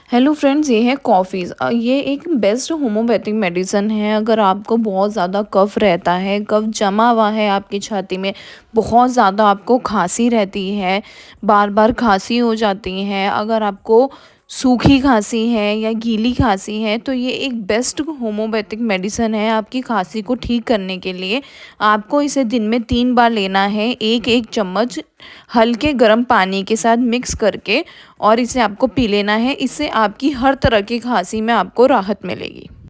Hello friends, ये है coffees. ये एक बेस्ट होम्योपैथिक मेडिसिन है। अगर आपको बहुत ज़्यादा कफ़ रहता है, कफ़ जमा हुआ है आपकी छाती में, बहुत ज़्यादा आपको खांसी रहती है, बार बार खांसी हो जाती है, अगर आपको सूखी खांसी है या गीली खांसी है, तो ये एक बेस्ट होम्योपैथिक मेडिसिन है आपकी खांसी को ठीक करने के लिए। आपको इसे दिन में 3 बार लेना है, एक एक चम्मच हल्के गर्म पानी के साथ मिक्स करके, और इसे आपको पी लेना है। इससे आपकी हर तरह की खांसी में आपको राहत मिलेगी।